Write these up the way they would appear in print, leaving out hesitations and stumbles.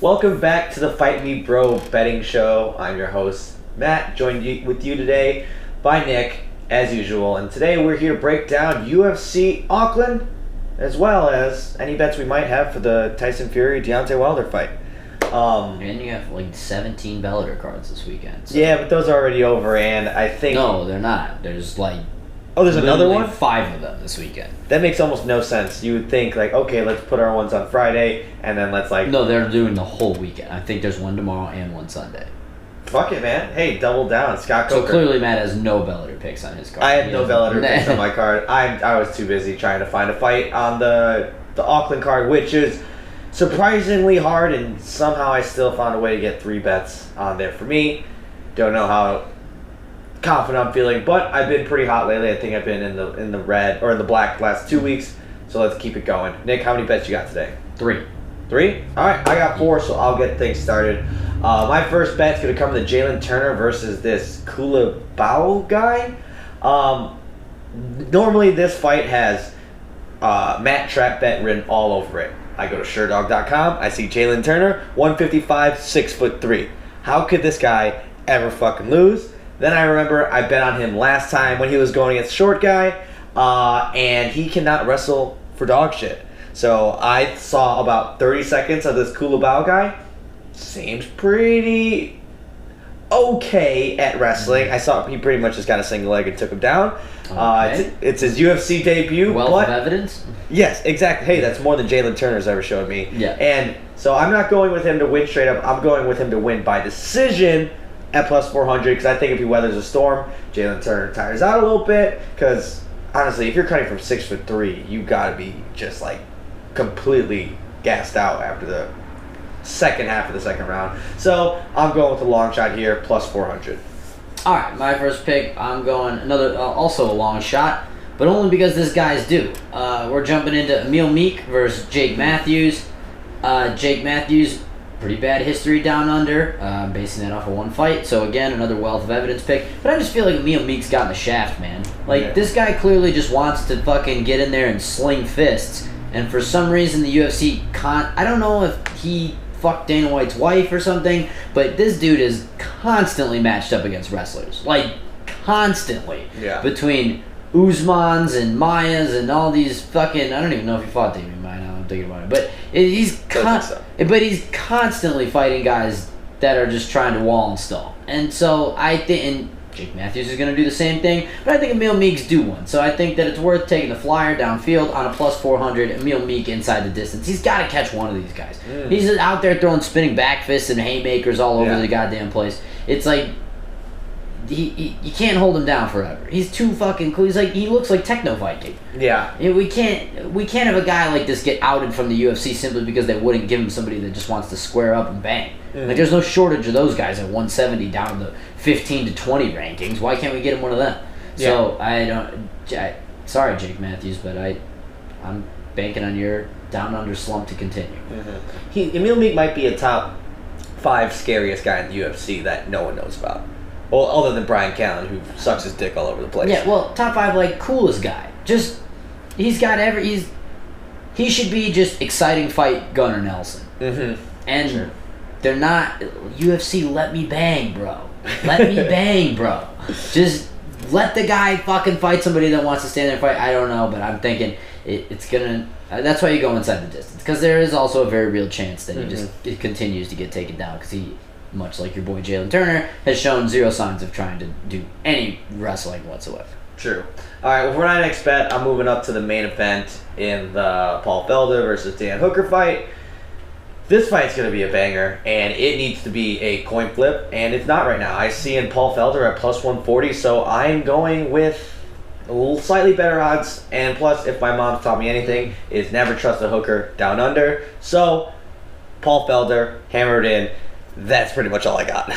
Welcome back to the Fight Me Bro betting show. I'm your host, Matt, joined with you today by Nick, as usual. And today we're here to break down UFC Auckland, as well as any bets we might have for the Tyson Fury-Deontay Wilder fight. And you have like 17 Bellator cards this weekend. So. Yeah, but those are already over, and I think... No, they're not. There's like... Oh, there's another one? 5 of them this weekend. That makes almost no sense. You would think, like, okay, let's put our ones on Friday, and then let's, like... No, they're doing the whole weekend. I think there's one tomorrow and one Sunday. Fuck it, man. Hey, double down. Scott Coker. So clearly Matt has no Bellator picks on his card. I had no Bellator picks on my card. I was too busy trying to find a fight on the Auckland card, which is surprisingly hard, and somehow I still found a way to get 3 bets on there for me. Don't know how confident I'm feeling, but I've been pretty hot lately. I think I've been in the red or in the black last 2 weeks, so let's keep it going. Nick, how many bets you got today? 3. 3? All right, I got 4, so I'll get things started. My first bet's going to come to Jalen Turner versus this Kulabao guy. Normally, this fight has Matt Trap Bet written all over it. I go to SureDog.com. I see Jalen Turner, 155, 6'3". How could this guy ever fucking lose? Then I remember I bet on him last time when he was going against short guy, and he cannot wrestle for dog shit. So I saw about 30 seconds of this Kulabao guy. Seems pretty okay at wrestling. I saw he pretty much just got a single leg and took him down. Okay. It's his UFC debut. Wealth of evidence? Yes, exactly. Hey, that's more than Jalen Turner's ever showed me. Yeah. And so I'm not going with him to win straight up. I'm going with him to win by decision at plus 400, because I think if he weathers a storm, Jalen Turner tires out a little bit. Because honestly, if you're cutting from 6'3", you gotta be just like completely gassed out after the second half of the second round. So I'm going with the long shot here, plus 400. All right, my first pick, I'm going another, also a long shot, but only because this guy's due. We're jumping into Emil Meek versus Jake Matthews. Jake Matthews, pretty bad history down under, basing that off of one fight. So again, another wealth of evidence pick. But I just feel like Emil Meek's gotten the shaft, man. Like, This guy clearly just wants to fucking get in there and sling fists. And for some reason, the UFC I don't know if he fucked Dana White's wife or something, but this dude is constantly matched up against wrestlers. Like, constantly. Yeah. Between Usmans and Mayas and all these fucking... I don't even know if he fought Damian Maya now I'm thinking about it. But he's constantly fighting guys that are just trying to wall and stall. And so I think... And Jake Matthews is going to do the same thing, but I think Emil Meek's due one. So I think that it's worth taking the flyer downfield on a plus 400, Emil Meek inside the distance. He's got to catch one of these guys. He's out there throwing spinning back fists and haymakers all over the goddamn place. It's like, you can't hold him down forever. He's too fucking cool. He looks like Techno Viking. Yeah. We can't have a guy like this get outed from the UFC simply because they wouldn't give him somebody that just wants to square up and bang. Like, there's no shortage of those guys at 170 down in the 15 to 20 rankings. Why can't we get him one of them? So sorry, Jake Matthews, but I'm banking on your down under slump to continue. Emil Meek might be a top 5 scariest guy in the UFC that no one knows about. Well, other than Brian Callen, who sucks his dick all over the place. Yeah, well, top 5, like, coolest guy. Just, he should be just exciting fight Gunnar Nelson. And sure. They're not, UFC, let me bang, bro. Let me bang, bro. Just let the guy fucking fight somebody that wants to stand there and fight. I don't know, but I'm thinking it's gonna, that's why you go inside the distance. Because there is also a very real chance that it continues to get taken down, because he, much like your boy Jalen Turner, has shown zero signs of trying to do any wrestling whatsoever. True. All right, well, for my next bet, I'm moving up to the main event in the Paul Felder versus Dan Hooker fight. This fight's going to be a banger, and it needs to be a coin flip, and it's not right now. I see in Paul Felder at plus 140, so I'm going with a little slightly better odds, and plus, if my mom's taught me anything, is never trust a hooker down under. So, Paul Felder, hammered in. That's pretty much all I got.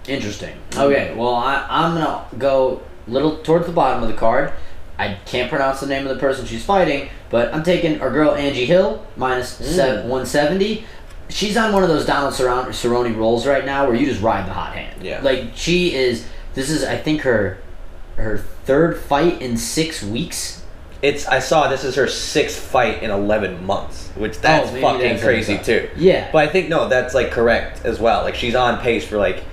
Interesting. Okay, well, I'm going to go a little towards the bottom of the card. I can't pronounce the name of the person she's fighting, but I'm taking our girl Angie Hill, minus 170. She's on one of those Donald Cerrone rolls right now where you just ride the hot hand. Yeah. Like, this is, I think, her third fight in 6 weeks. I saw this is her 6th fight in 11 months, which that's fucking that's crazy too. Yeah. But I think, no, that's like correct as well. Like she's on pace for like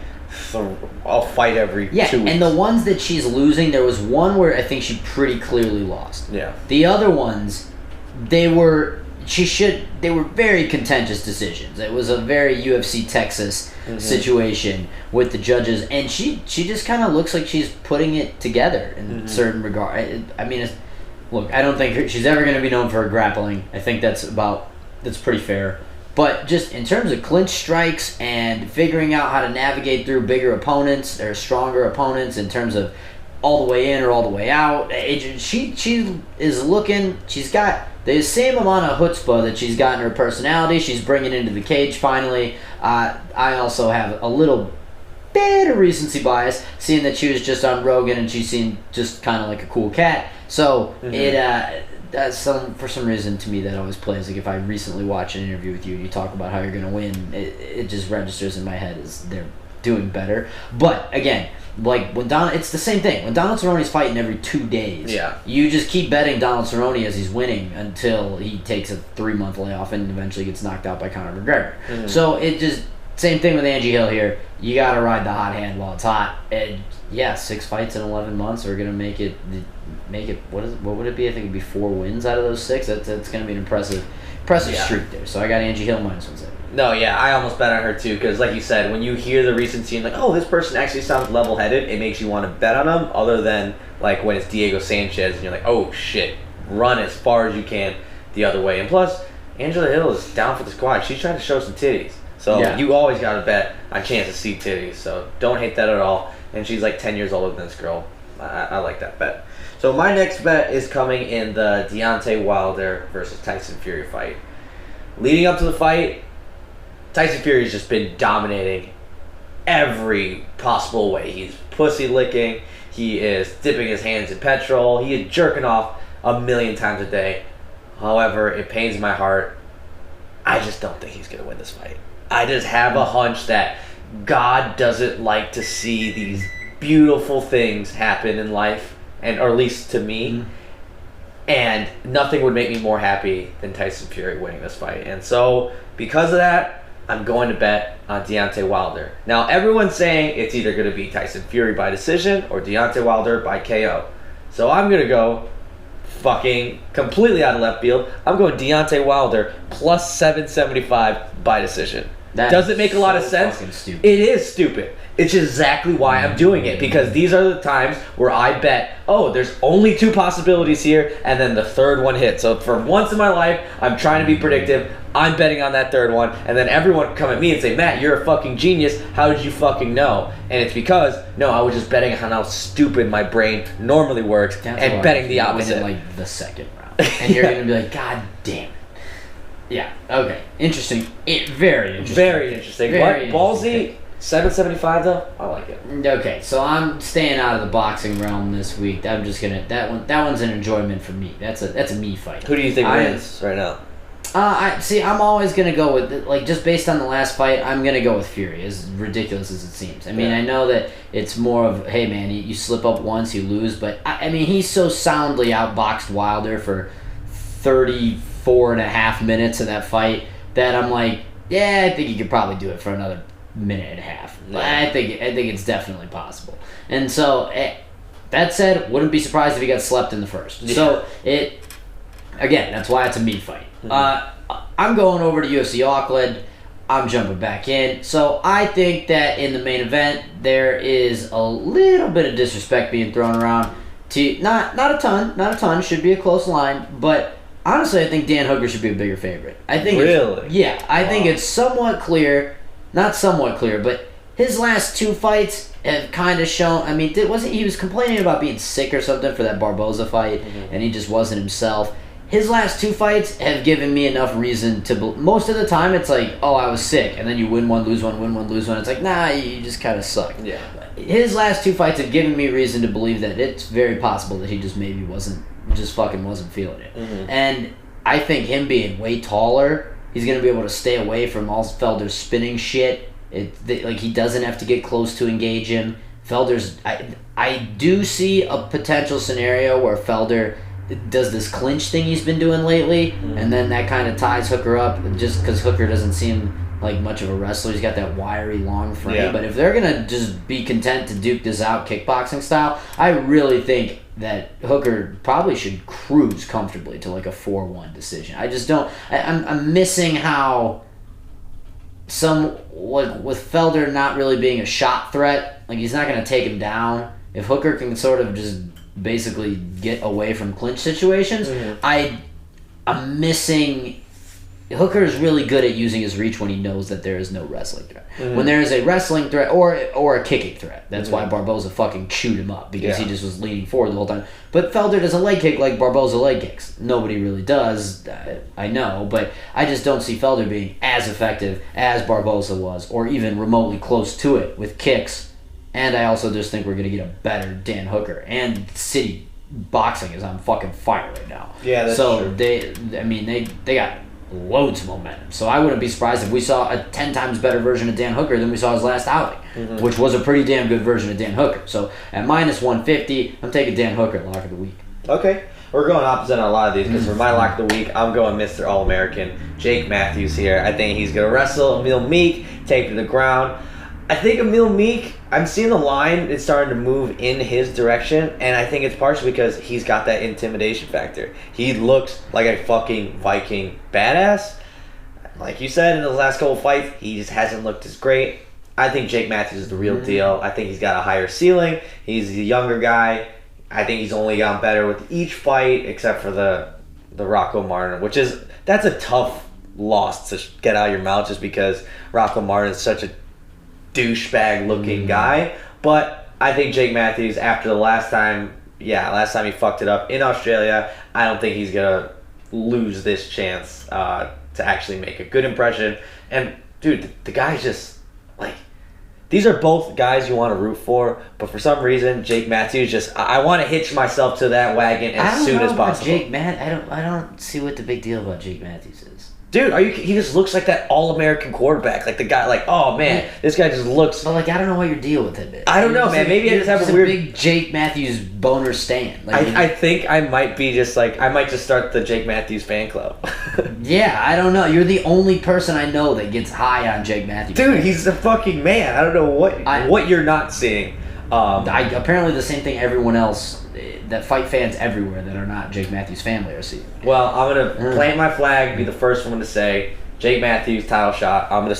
I'll fight every 2 weeks. And the ones that she's losing, there was one where I think she pretty clearly lost. Yeah. The other ones, they were very contentious decisions. It was a very UFC Texas situation with the judges, and she just kind of looks like she's putting it together in certain regard. I mean, look, I don't think she's ever going to be known for her grappling. I think that's pretty fair. But just in terms of clinch strikes and figuring out how to navigate through bigger opponents or stronger opponents in terms of all the way in or all the way out, she is looking. She's got the same amount of chutzpah that she's got in her personality. She's bringing into the cage finally. I also have a little bit of recency bias, seeing that she was just on Rogan and she seemed just kind of like a cool cat. So for some reason to me that always plays. Like if I recently watch an interview with you and you talk about how you're going to win, it just registers in my head as they're doing better. But again, like when it's the same thing. When Donald Cerrone's fighting every 2 days, you just keep betting Donald Cerrone as he's winning until he takes a 3-month layoff and eventually gets knocked out by Conor McGregor. So it just same thing with Angie Hill here. You got to ride the hot hand while it's hot. And 6 fights in 11 months are gonna make it. What would it be? I think it'd be 4 wins out of those 6. That's gonna be an impressive streak there. So I got Angie Hill -170. No, yeah, I almost bet on her too, because like you said, when you hear the recency and like, oh, this person actually sounds level-headed, it makes you want to bet on them, other than like when it's Diego Sanchez and you're like, oh shit, run as far as you can the other way. And plus, Angela Hill is down for the squad. She's trying to show some titties. So you always got to bet on chance to see titties. So don't hate that at all. And she's like 10 years older than this girl. I like that bet. So my next bet is coming in the Deontay Wilder versus Tyson Fury fight. Leading up to the fight, Tyson Fury's just been dominating every possible way. He's pussy licking. He is dipping his hands in petrol. He is jerking off 1,000,000 times a day. However, it pains my heart. I just don't think he's going to win this fight. I just have a hunch that God doesn't like to see these beautiful things happen in life, or at least to me. And nothing would make me more happy than Tyson Fury winning this fight. And so, because of that, I'm going to bet on Deontay Wilder. Now, everyone's saying it's either going to be Tyson Fury by decision or Deontay Wilder by KO. So I'm going to go fucking completely out of left field. I'm going Deontay Wilder plus 775 by decision. Does it make a lot of sense? It is stupid. It's exactly why I'm doing it, because these are the times where I bet, oh, there's only 2 possibilities here, and then the 3rd one hits. So for once in my life, I'm trying to be predictive. I'm betting on that 3rd one, and then everyone come at me and say, Matt, you're a fucking genius. How did you fucking know? And it's because, no, I was just betting on how stupid my brain normally works and betting the opposite. In like the 2nd round. And you're going to be like, God damn it. Yeah, okay. Interesting. Very interesting. Very interesting. Very what? Ballsy? 775 though? I like it. Okay, so I'm staying out of the boxing realm this week. I'm just gonna that one's an enjoyment for me. That's a me fight. Who do you think wins right now? I'm always gonna go with, like, just based on the last fight, I'm gonna go with Fury, as ridiculous as it seems. I mean, I know that it's more of, hey man, you slip up once, you lose, but I mean, he so soundly outboxed Wilder for 34.5 minutes of that fight that I'm like, yeah, I think he could probably do it for another minute and a half. I think it's definitely possible. And so, that said, wouldn't be surprised if he got slept in the first. Yeah. So again, that's why it's a me fight. I'm going over to UFC Auckland. I'm jumping back in. So I think that in the main event there is a little bit of disrespect being thrown around. To not a ton. Should be a close line, but honestly, I think Dan Hooker should be a bigger favorite. I think really, I think it's somewhat clear. Not somewhat clear, but his last 2 fights have kind of shown. I mean, he was complaining about being sick or something for that Barboza fight, and he just wasn't himself. His last 2 fights have given me enough reason to. Most of the time, it's like, oh, I was sick, and then you win one, lose one, win one, lose one. It's like, nah, you just kind of suck. Yeah. His last 2 fights have given me reason to believe that it's very possible that he just maybe fucking wasn't feeling it. And I think him being way taller, he's going to be able to stay away from all Felder's spinning shit. Like, he doesn't have to get close to engage him. Felder's... I do see a potential scenario where Felder does this clinch thing he's been doing lately, and then that kind of ties Hooker up just because Hooker doesn't seem like much of a wrestler. He's got that wiry, long frame. Yeah. But if they're going to just be content to duke this out kickboxing style, I really think that Hooker probably should cruise comfortably to like a 4-1 decision. I just don't... I'm missing how with Felder not really being a shot threat, like he's not going to take him down. If Hooker can sort of just basically get away from clinch situations, I'm missing... Hooker is really good at using his reach when he knows that there is no wrestling threat. When there is a wrestling threat or a kicking threat, that's why Barboza fucking chewed him up, because he just was leaning forward the whole time. But Felder does a leg kick like Barboza leg kicks. Nobody really does, I know, but I just don't see Felder being as effective as Barboza was, or even remotely close to it with kicks. And I also just think we're going to get a better Dan Hooker. And City boxing is on fucking fire right now. Yeah, that's true. They got loads of momentum. So I wouldn't be surprised if we saw a 10 times better version of Dan Hooker than we saw his last outing, which was a pretty damn good version of Dan Hooker. So at minus 150, I'm taking Dan Hooker at lock of the week. Okay. We're going opposite on a lot of these, because for my lock of the week, I'm going Mr. All-American, Jake Matthews here. I think he's going to wrestle Emil Meek, take to the ground. I think Emil Meek, I'm seeing the line is starting to move in his direction, and I think it's partially because he's got that intimidation factor. He looks like a fucking Viking badass. Like you said, in the last couple fights, he just hasn't looked as great. I think Jake Matthews is the real deal. I think he's got a higher ceiling. He's a younger guy. I think he's only gotten better with each fight, except for the Rocco Martin, that's a tough loss to get out of your mouth, just because Rocco Martin is such a douchebag looking guy. But I think Jake Matthews, after the last time he fucked it up in Australia, I don't think he's gonna lose this chance to actually make a good impression. And dude, the guy's just like, these are both guys you want to root for, but for some reason Jake Matthews I want to hitch myself to that wagon as soon as possible. I don't see what the big deal about Jake Matthews is. Dude, he just looks like that all-American quarterback. Like the guy, like, oh man, this guy just looks... But like, I don't know what your deal with him is. I don't know, man. Maybe I just have a weird... big Jake Matthews boner stan. Like, I think I might be just like... I might just start the Jake Matthews fan club. Yeah, I don't know. You're the only person I know that gets high on Jake Matthews. Dude, he's the fucking man. I don't know what you're not seeing. Apparently the same thing everyone else... that fight fans everywhere that are not Jake Matthews family are seeing. Well, I'm gonna plant my flag, be the first one to say Jake Matthews title shot. I'm gonna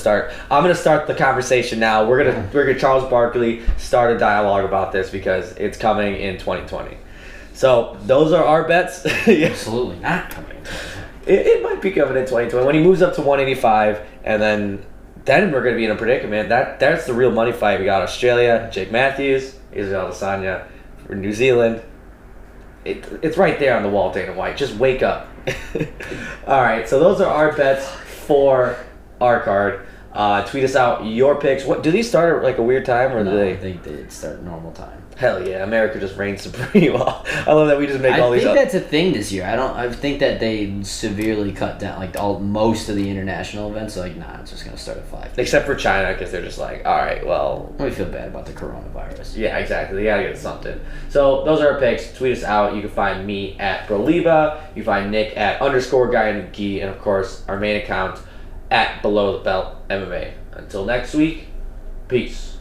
start the conversation now. We're gonna Charles Barkley start a dialogue about this, because it's coming in 2020. So those are our bets. Absolutely not coming in 2020. It might be coming in 2020 when he moves up to 185, and then we're gonna be in a predicament. That's the real money fight. We got Australia, Jake Matthews, Israel Adesanya for New Zealand. It's right there on the wall, Dana White. Just wake up. All right, so those are our bets for our card. Tweet us out your picks. What do these start at like a weird time, or do they? I think they start at normal time. Hell yeah, America just reigns supreme. I love that we just make all these up. I think that's a thing this year. I think that they severely cut down like most of the international events. So like, nah, it's just gonna start at 5. Except for China, because they're just like, all right, well, we feel bad about the coronavirus. Yeah, exactly. They gotta get something. So those are our picks. Tweet us out. You can find me at Broliba. You can find Nick at _guy and of course our main account at Below the Belt MMA. Until next week, peace.